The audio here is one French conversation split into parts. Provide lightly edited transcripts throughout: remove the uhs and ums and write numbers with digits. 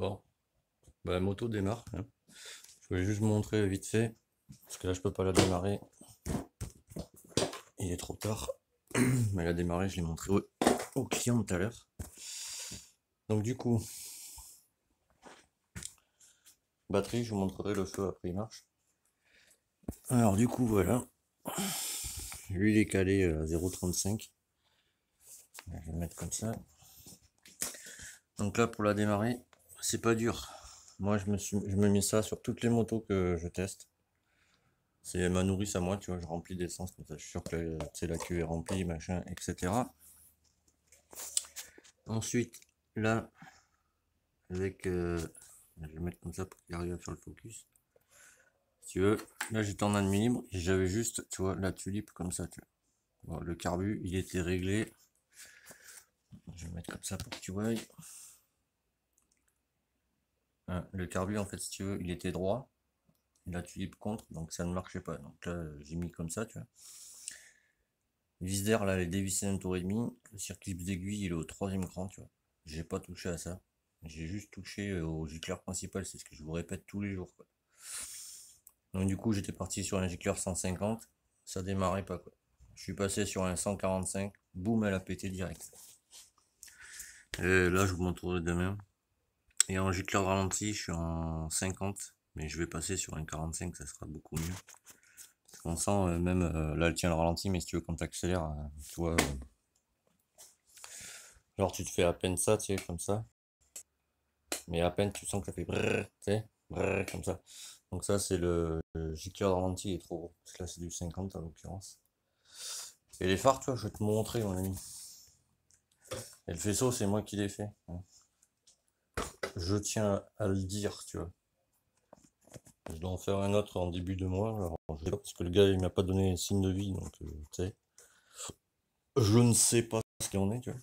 Bon, bah, la moto démarre, hein. Je voulais juste vous montrer vite fait, parce que là je peux pas la démarrer, il est trop tard. Mais la démarrer, je l'ai montré au client tout à l'heure. Donc du coup, batterie, je vous montrerai le feu après il marche. Alors du coup voilà, lui il est calé à 0,35. Je vais le mettre comme ça. Donc là pour la démarrer, c'est pas dur. Moi je me mets ça sur toutes les motos que je teste. C'est ma nourrice à moi, tu vois, je remplis d'essence comme ça, je suis sûr que la queue est remplie, machin, etc. Ensuite, là, avec, je vais le mettre comme ça pour qu'il arrive à faire le focus. Si tu veux, là j'étais en admin libre et j'avais juste, tu vois, la tulipe comme ça, tu vois. Bon, le carbu, il était réglé. Je vais le mettre comme ça pour que tu vois. Hein, le carbu, en fait, si tu veux, il était droit. La tulipe contre, donc ça ne marchait pas. Donc là, j'ai mis comme ça, tu vois. Vis d'air, là, elle est dévissée d'un tour et demi. Le circuit d'aiguille, il est au 3e cran, tu vois. J'ai pas touché à ça. J'ai juste touché au gicleur principal, c'est ce que je vous répète tous les jours, quoi. Donc du coup, j'étais parti sur un gicleur 150, ça démarrait pas, quoi. Je suis passé sur un 145, boum, elle a pété direct. Et là, je vous montrerai demain. Et en gicleur ralenti, je suis en 50, mais je vais passer sur un 45, ça sera beaucoup mieux. On sent même, là elle tient le ralenti, mais si tu veux quand tu accélères, tu vois, genre tu te fais à peine ça, tu sais, comme ça. Mais à peine tu sens que ça fait brrr, tu sais, brrr, comme ça. Donc ça c'est le gicleur de ralenti, il est trop gros. Parce que là c'est du 50 en l'occurrence. Et les phares, tu vois, je vais te montrer mon ami. Et le faisceau, c'est moi qui l'ai fait, hein. Je tiens à le dire, tu vois. Je dois en faire un autre en début de mois. Alors, je sais pas, parce que le gars il m'a pas donné signe de vie, donc tu sais. Je ne sais pas ce qu'il en est, tu vois.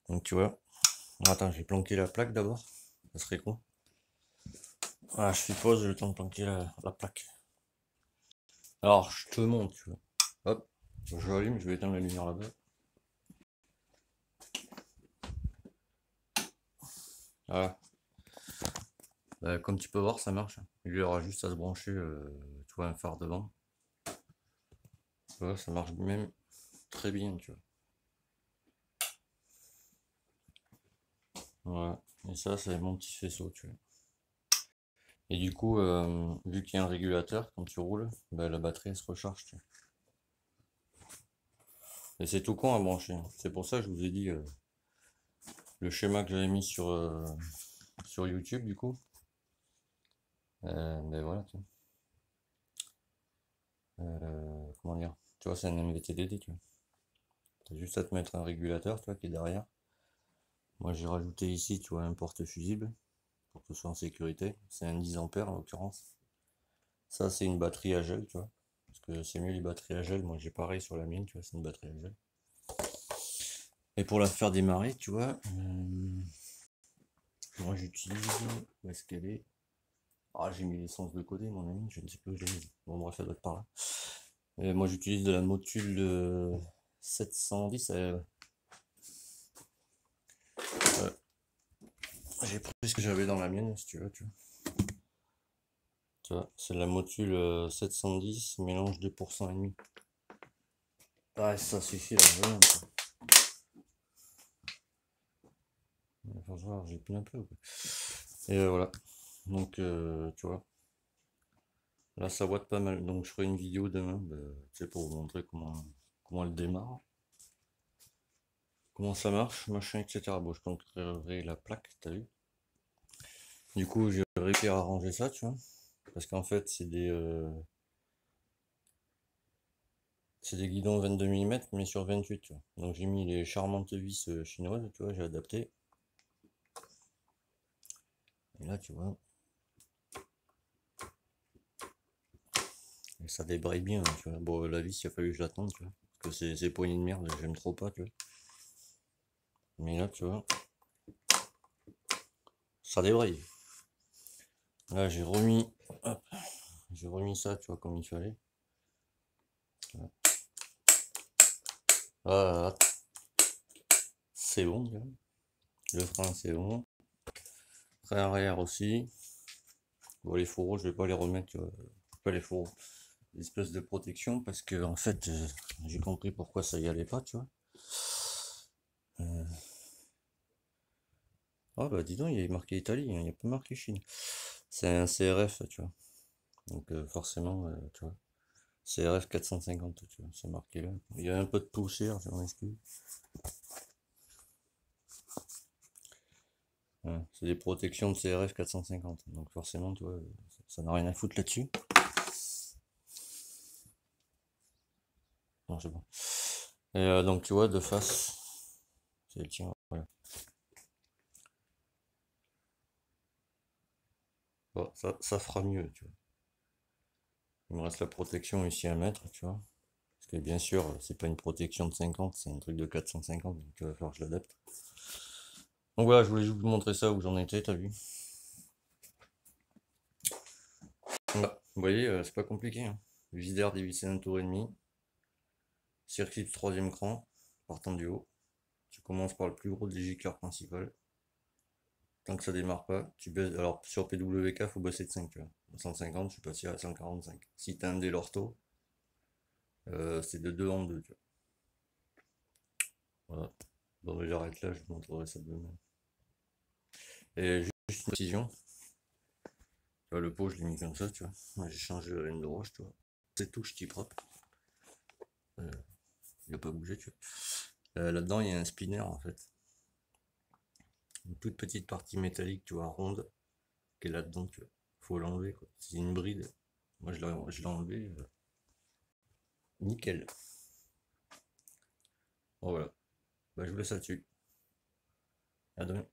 Donc tu vois. Attends, je vais planquer la plaque d'abord. Ça serait con. Ah, je suppose, j'ai le temps de planquer la plaque. Alors, je te montre, tu vois. Hop, je allume, je vais éteindre la lumière là-bas. Voilà. Comme tu peux voir, ça marche. Il y aura juste à se brancher, tu vois, un phare devant. Tu vois, ça marche même très bien, tu vois. Voilà. Et ça, c'est mon petit faisceau, tu vois. Et du coup, vu qu'il y a un régulateur, quand tu roules, bah, la batterie elle se recharge, tu vois. Et c'est tout con à brancher. C'est pour ça que je vous ai dit le schéma que j'avais mis sur YouTube, du coup. Mais voilà, tu vois. Comment dire? Tu vois, c'est un MVTDD, tu vois. T'as juste à te mettre un régulateur, tu vois, qui est derrière. Moi, j'ai rajouté ici, tu vois, un porte-fusible pour que ce soit en sécurité. C'est un 10 ampères en l'occurrence. Ça, c'est une batterie à gel, tu vois. Parce que c'est mieux les batteries à gel. Moi, j'ai pareil sur la mienne, tu vois, c'est une batterie à gel. Et pour la faire démarrer, tu vois, moi j'utilise. Où est-ce qu'elle est? Ah, j'ai mis l'essence de côté, mon ami, je ne sais plus où j'ai mis. Bon, bref, ça doit être par là. Et moi, j'utilise de la Motul 710. J'ai pris ce que j'avais dans la mienne, si tu veux, tu vois. Tu vois, c'est la Motul 710, mélange 2% et demi. Ah, ça suffit là, vraiment, quoi. Faut voir, j'ai plus un peu, quoi. Et voilà. Donc, tu vois. Là, ça watt pas mal. Donc, je ferai une vidéo demain, bah, tu sais, pour vous montrer comment elle démarre. Comment ça marche, machin, etc. Bon, je planquerai la plaque, t'as vu. Du coup, j'ai réussi à arranger ça, tu vois. Parce qu'en fait, c'est des guidons 22 mm, mais sur 28, tu vois. Donc, j'ai mis les charmantes vis chinoises, tu vois, j'ai adapté. Et là, tu vois. Et ça débraye bien, tu vois. Bon, la vis, il a fallu que je l'attende, tu vois. Parce que c'est poignées de merde, j'aime trop pas, tu vois. Mais là, tu vois, ça débraye. Là, hop, j'ai remis ça, tu vois, comme il fallait. Voilà, c'est bon, tu vois. Le frein, c'est bon. Frein arrière aussi. Bon, les fourreaux, je vais pas les remettre, pas les fourreaux, des espèces de protection, parce que en fait, j'ai compris pourquoi ça y allait pas, tu vois. Ah bah dis donc, il y a marqué Italie, hein, il n'y a pas marqué Chine. C'est un CRF, tu vois. Donc forcément, tu vois. CRF 450, tu vois, c'est marqué là. Il y a un peu de poussière, je m'en excuse. Voilà, c'est des protections de CRF 450. Donc forcément, tu vois, ça n'a rien à foutre là-dessus. Non, c'est bon. Et donc tu vois, de face, c'est le tien, voilà. Bon, ça fera mieux, tu vois. Il me reste la protection ici à mettre, tu vois. Parce que bien sûr, c'est pas une protection de 50, c'est un truc de 450, donc il va falloir que je l'adapte. Donc voilà, je voulais juste vous montrer ça où j'en étais, t'as vu. Voilà. Vous voyez, c'est pas compliqué, hein. Vis d'air dévissé d'un tour et demi. Circuit de troisième cran, partant du haut. Tu commences par le plus gros des gicleurs principal. Tant que ça démarre pas, tu baisses. Alors sur PWK, faut baisser de 5, tu vois. À 150, je suis passé à 145. Si t'as un délorto, c'est de 2 en 2, tu vois. Voilà. Bon, mais j'arrête là, je vous montrerai ça demain. Et juste une précision. Tu vois, le pot, je l'ai mis comme ça, tu vois. Moi, j'ai changé la laine de roche, tu vois. C'est tout, je t'y propre. Il n'a pas bougé, tu vois. Là-dedans, il y a un spinner, en fait. Une toute petite partie métallique, tu vois, ronde, qui est là-dedans, tu vois. Faut l'enlever, quoi. C'est une bride. Moi, je l'ai enlevé. Nickel. Bon, voilà. Bah, je vous laisse là-dessus. À demain.